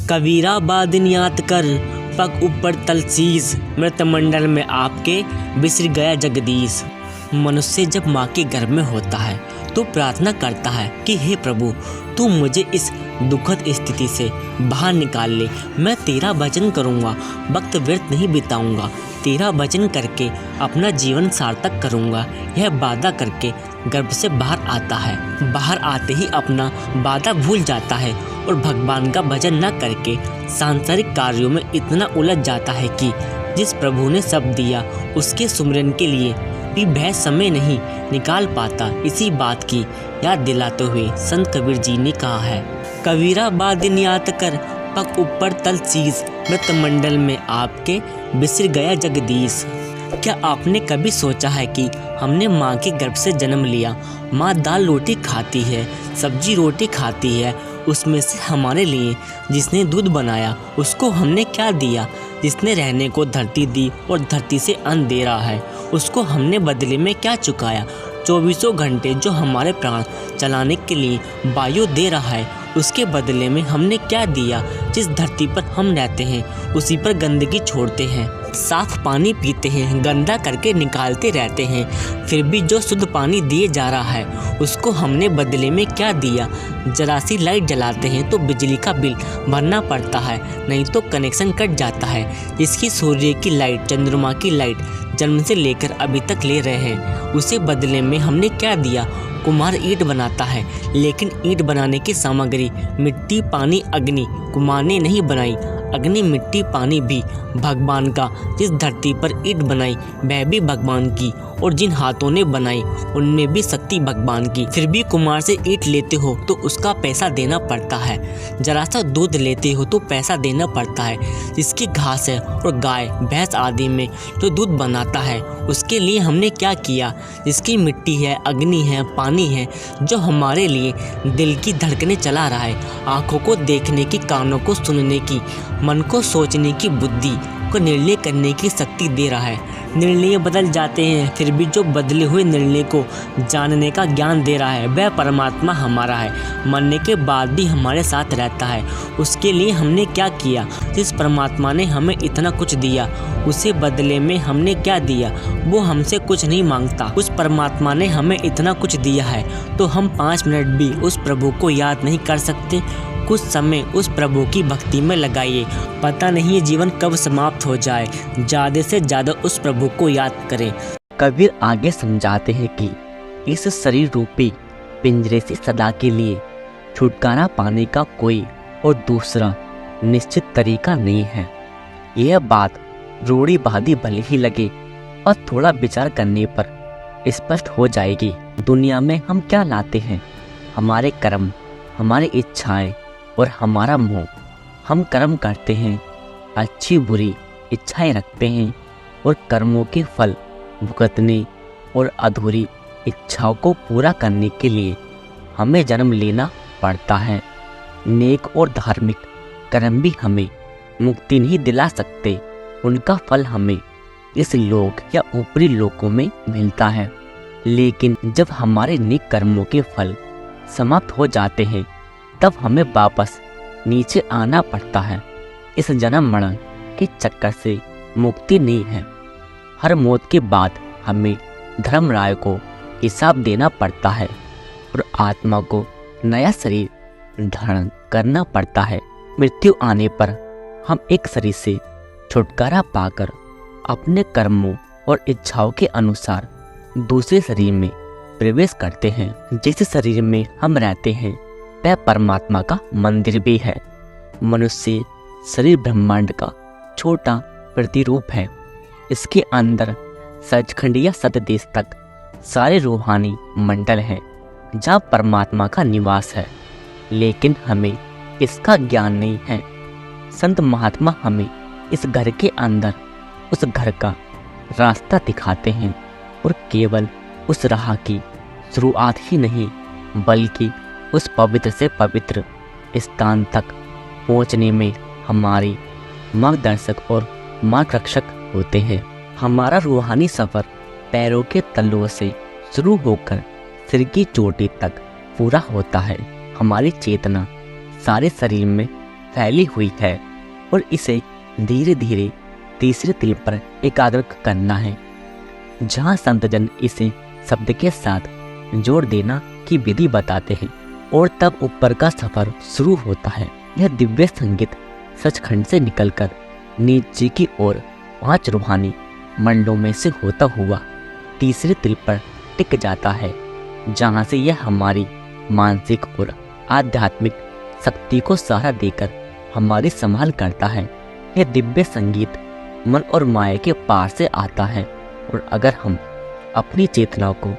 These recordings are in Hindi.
कबीरा बादिन याद कर पग ऊपर तलसीज, मृत मंडल में आपके बिसर गया जगदीश। मनुष्य जब माँ के गर्भ में होता है तो प्रार्थना करता है कि हे प्रभु तू मुझे इस दुखद स्थिति से बाहर निकाल ले। मैं तेरा भजन करूँगा, वक्त व्यर्थ नहीं बिताऊँगा, तेरा भजन करके अपना जीवन सार्थक करूँगा। यह वादा करके गर्भ से बाहर आता है। बाहर आते ही अपना वादा भूल जाता है और भगवान का भजन न करके सांसारिक कार्यों में इतना उलझ जाता है कि जिस प्रभु ने सब दिया उसके सुमिरन के लिए भी वह समय नहीं निकाल पाता। इसी बात की याद दिलाते हुए संत कबीर जी ने कहा है, कबीरा बादिन याद कर पग ऊपर तलसीज, मृत मंडल में आपके बिसर गया जगदीश। क्या आपने कभी सोचा है कि हमने माँ के गर्भ से जन्म लिया। माँ दाल रोटी खाती है, सब्जी रोटी खाती है, उसमें से हमारे लिए जिसने दूध बनाया उसको हमने क्या दिया। जिसने रहने को धरती दी और धरती से अन्न दे रहा है उसको हमने बदले में क्या चुकाया। 24 घंटे जो हमारे प्राण चलाने के लिए वायु दे रहा है उसके बदले में हमने क्या दिया। जिस धरती पर हम रहते हैं उसी पर गंदगी छोड़ते हैं, साफ पानी पीते हैं, गंदा करके निकालते रहते हैं, फिर भी जो शुद्ध पानी दिए जा रहा है उसको हमने बदले में क्या दिया। जरा सी लाइट जलाते हैं तो बिजली का बिल भरना पड़ता है, नहीं तो कनेक्शन कट जाता है। जिसकी सूर्य की लाइट, चंद्रमा की लाइट जन्म से लेकर अभी तक ले रहे हैं, उसे बदले में हमने क्या दिया। कुम्हार ईंट बनाता है लेकिन ईंट बनाने की सामग्री मिट्टी, पानी, अग्नि कुम्हार ने नहीं बनाई। अग्नि, मिट्टी, पानी भी भगवान का। जिस धरती पर ईंट बनाई वह भी भगवान की, और जिन हाथों ने बनाई उनमें भी शक्ति भगवान की। फिर भी कुम्हार से ईंट लेते हो तो उसका पैसा देना पड़ता है। जरा सा दूध लेते हो तो पैसा देना पड़ता है। जिसकी घास है और गाय भैंस आदि में जो दूध बनाता है उसके लिए हमने क्या किया। जिसकी मिट्टी है, अग्नि है, पानी है, जो हमारे लिए दिल की धड़कने चला रहा है, आँखों को देखने की, कानों को सुनने की, मन को सोचने की, बुद्धि को निर्णय करने की शक्ति दे रहा है। निर्णय बदल जाते हैं फिर भी जो बदले हुए निर्णय को जानने का ज्ञान दे रहा है वह परमात्मा हमारा है। मरने के बाद भी हमारे साथ रहता है। उसके लिए हमने क्या किया। जिस परमात्मा ने हमें इतना कुछ दिया उसे बदले में हमने क्या दिया। वो हमसे कुछ नहीं मांगता। उस परमात्मा ने हमें इतना कुछ दिया है तो हम 5 मिनट भी उस प्रभु को याद नहीं कर सकते। कुछ समय उस प्रभु की भक्ति में लगाइए। पता नहीं ये जीवन कब समाप्त हो जाए। ज़्यादा से ज़्यादा उस प्रभु को याद करें। कबीर आगे समझाते हैं कि इस शरीर रूपी पिंजरे से सदा के लिए छुटकारा पाने का कोई और दूसरा निश्चित तरीका नहीं है। यह बात रूढ़िवादी भले ही लगे और थोड़ा विचार करने पर स्पष्ट हो जाएगी। दुनिया में हम क्या लाते हैं। हमारे कर्म, हमारी इच्छाएं और हमारा मोह। हम कर्म करते हैं, अच्छी बुरी इच्छाएं रखते हैं और कर्मों के फल भुगतने और अधूरी इच्छाओं को पूरा करने के लिए हमें जन्म लेना पड़ता है। नेक और धार्मिक कर्म भी हमें मुक्ति नहीं दिला सकते। उनका फल हमें इस लोक या ऊपरी लोकों में मिलता है। लेकिन जब हमारे नेक कर्मों के फल समाप्त हो जाते हैं तब हमें वापस नीचे आना पड़ता है। इस जन्म मरण के चक्कर से मुक्ति नहीं है। हर मौत के बाद हमें धर्मराय को हिसाब देना पड़ता है और आत्मा को नया शरीर धारण करना पड़ता है। मृत्यु आने पर हम एक शरीर से छुटकारा पाकर अपने कर्मों और इच्छाओं के अनुसार दूसरे शरीर में प्रवेश करते हैं। जिस शरीर में हम रहते हैं वह परमात्मा का मंदिर भी है। मनुष्य शरीर ब्रह्मांड का छोटा प्रतिरूप है। इसके अंदर सचखंड या सतदेश तक सारे रूहानी मंडल हैं जहाँ परमात्मा का निवास है, लेकिन हमें इसका ज्ञान नहीं है। संत महात्मा हमें इस घर के अंदर उस घर का रास्ता दिखाते हैं और केवल उस राह की शुरुआत ही नहीं बल्कि उस पवित्र से पवित्र स्थान तक पहुंचने में हमारी मार्गदर्शक और मार्गरक्षक होते हैं। हमारा रूहानी सफ़र पैरों के तलुओं से शुरू होकर सिर की चोटी तक पूरा होता है। हमारी चेतना सारे शरीर में फैली हुई है और इसे धीरे धीरे तीसरे तिल पर एकाग्र करना है, जहाँ संतजन इसे शब्द के साथ जोड़ देना की विधि बताते हैं और तब ऊपर का सफर शुरू होता है। यह दिव्य संगीत सचखंड से निकलकर नीचे की ओर 5 रूहानी मंडलों में से होता हुआ तीसरे तिल पर टिक जाता है, जहाँ से यह हमारी मानसिक और आध्यात्मिक शक्ति को सहारा देकर हमारी संभाल करता है। यह दिव्य संगीत मन और माया के पार से आता है और अगर हम अपनी चेतना को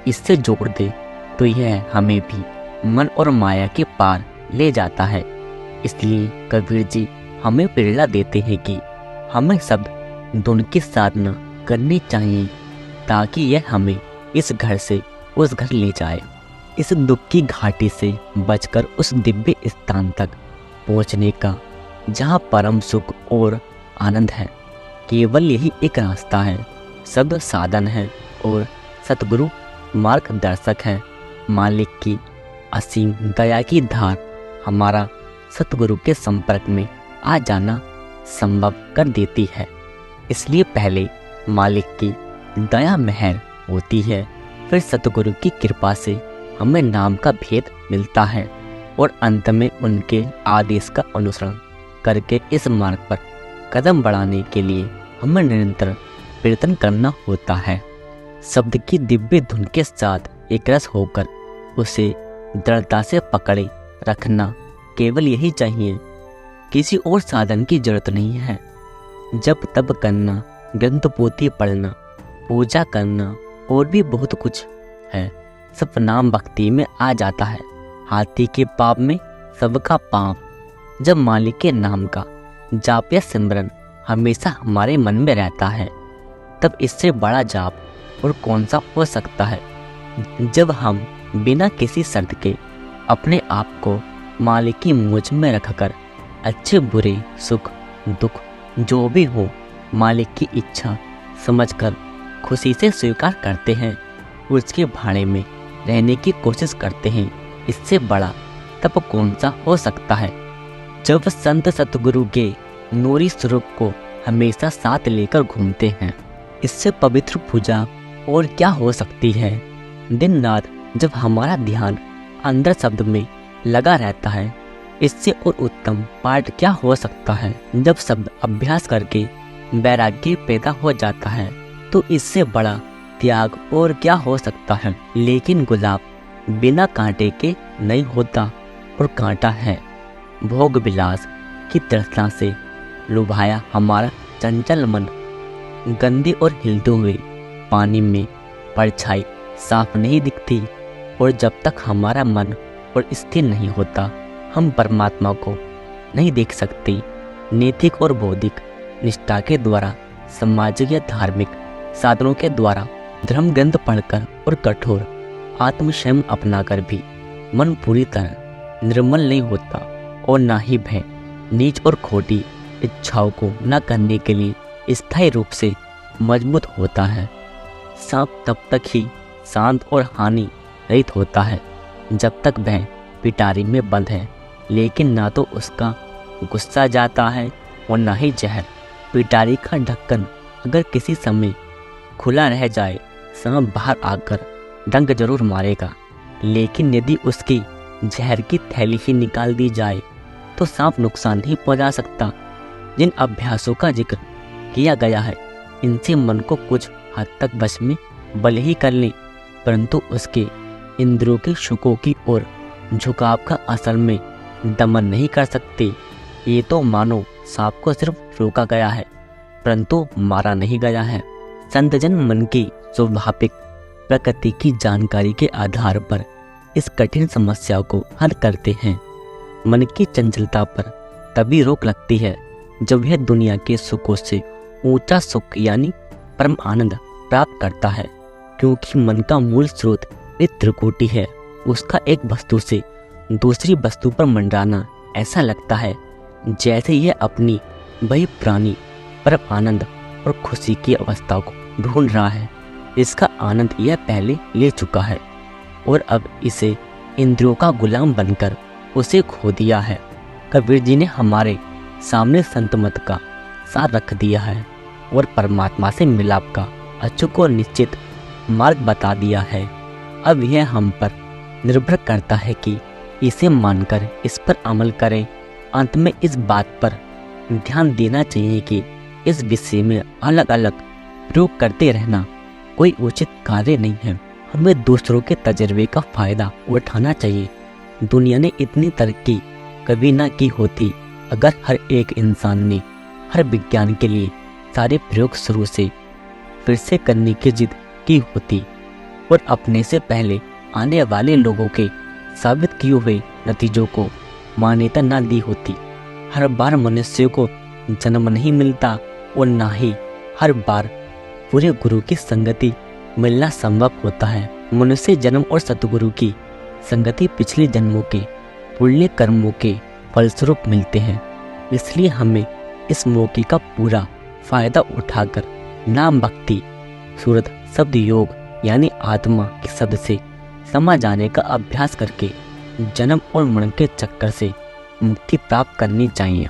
इससे जोड़ दें तो यह हमें भी मन और माया के पार ले जाता है। इसलिए कबीर जी हमें प्रेरणा देते हैं कि हमें शब्द धुन की साधना करनी चाहिए ताकि यह हमें इस घर से उस घर ले जाए, इस दुख की घाटी से बचकर उस दिव्य स्थान तक पहुंचने का जहां परम सुख और आनंद है। केवल यही एक रास्ता है, शब्द साधन है और सतगुरु मार्गदर्शक है। मालिक की असीम दया की धार हमारा सतगुरु के संपर्क में आ जाना संभव कर देती है। इसलिए पहले मालिक की दया मेहर होती है, फिर सतगुरु की कृपा से हमें नाम का भेद मिलता है और अंत में उनके आदेश का अनुसरण करके इस मार्ग पर कदम बढ़ाने के लिए हमें निरंतर प्रयत्न करना होता है। शब्द की दिव्य धुन के साथ एक रस होकर उसे दृढ़ता से पकड़े रखना, केवल यही चाहिए, किसी और साधन की जरूरत नहीं है। जप तप करना, ग्रंथ पोथी पढ़ना, पूजा करना और भी बहुत कुछ है, सब नाम भक्ति में आ जाता है। हाथी के पाप में सबका पाप। जब मालिक के नाम का जाप या सिमरन हमेशा हमारे मन में रहता है, तब इससे बड़ा जाप और कौन सा हो सकता है। जब हम बिना किसी शर्त के अपने आप को मालिक की मुझ में रखकर अच्छे बुरे सुख दुख जो भी हो मालिक की इच्छा समझकर खुशी से स्वीकार करते हैं, उसके भाड़े में रहने की कोशिश करते हैं, इससे बड़ा तप कौन सा हो सकता है। जब संत सतगुरु के नूरी स्वरूप को हमेशा साथ लेकर घूमते हैं, इससे पवित्र पूजा और क्या हो सकती है। दिन रात जब हमारा ध्यान अंदर शब्द में लगा रहता है, इससे और उत्तम पाठ क्या हो सकता है। जब शब्द अभ्यास करके वैराग्य पैदा हो जाता है, तो इससे बड़ा त्याग और क्या हो सकता है। लेकिन गुलाब बिना कांटे के नहीं होता और कांटा है। भोग विलास की तृष्णा से लुभाया हमारा चंचल मन गंदे और हिलते हुए पानी में परछाई साफ नहीं दिखती, और जब तक हमारा मन और स्थिर नहीं होता, हम परमात्मा को नहीं देख सकते। नैतिक और बौद्धिक निष्ठा के द्वारा, सामाजिक या धार्मिक साधनों के द्वारा, धर्म ग्रंथ पढ़कर और कठोर आत्मशयम अपनाकर भी मन पूरी तरह निर्मल नहीं होता और ना ही भय नीच और खोटी इच्छाओं को न करने के लिए स्थायी रूप से मजबूत होता है। सांप तब तक ही शांत और हानि रहित होता है जब तक वह पिटारी में बंद है, लेकिन ना तो उसका गुस्सा जाता है और ना ही जहर। पिटारी का ढक्कन अगर किसी समय खुला रह जाए, सांप बाहर आकर डंक जरूर मारेगा, लेकिन यदि उसकी जहर की थैली ही निकाल दी जाए तो सांप नुकसान नहीं पहुंचा सकता। जिन अभ्यासों का जिक्र किया गया है, इनसे मन को कुछ हद तक वश में भले ही कर ले, परंतु उसके इंद्रियों के सुखों की ओर झुकाव का असल में दमन नहीं कर सकते। ये तो मानो सांप को सिर्फ रोका गया है, परंतु मारा नहीं गया है। संतजन मन की स्वाभाविक प्रकृति की जानकारी के आधार पर इस कठिन समस्या को हल करते हैं। मन की चंचलता पर तभी रोक लगती है जब यह दुनिया के सुखों से ऊंचा सुख यानी परम आनंद प्राप्त करता है, क्योंकि मन का मूल स्रोत एक त्रिकोटि है। उसका एक वस्तु से दूसरी वस्तु पर मंडराना ऐसा लगता है जैसे यह अपनी वही पुरानी परम आनंद और खुशी की अवस्था को ढूंढ रहा है। इसका आनंद यह पहले ले चुका है और अब इसे इंद्रियों का गुलाम बनकर उसे खो दिया है। कबीर जी ने हमारे सामने संत मत का सार रख दिया है और परमात्मा से मिलाप का अचूक और निश्चित मार्ग बता दिया है। अब यह हम पर निर्भर करता है कि इसे मानकर इस पर अमल करें। अंत में इस बात पर ध्यान देना चाहिए कि इस विषय में अलग अलग प्रयोग करते रहना कोई उचित कार्य नहीं है। हमें दूसरों के तजर्बे का फायदा उठाना चाहिए। दुनिया ने इतनी तरक्की कभी ना की होती अगर हर एक इंसान ने हर विज्ञान के लिए सारे प्रयोग शुरू से फिर से करने की जिद की होती और अपने से पहले आने वाले लोगों के साबित किए हुए नतीजों को मान्यता न दी होती। हर बार मनुष्य को जन्म नहीं मिलता और ना ही हर बार पूरे गुरु की संगति मिलना संभव होता है। मनुष्य जन्म और सतगुरु की संगति पिछले जन्मों के पुण्य कर्मों के फलस्वरूप मिलते हैं। इसलिए हमें इस मौके का पूरा फायदा उठाकर नाम भक्ति सूरत शब्द योग यानी आत्मा के शब्द से समा जाने का अभ्यास करके जन्म और मरण के चक्कर से मुक्ति प्राप्त करनी चाहिए।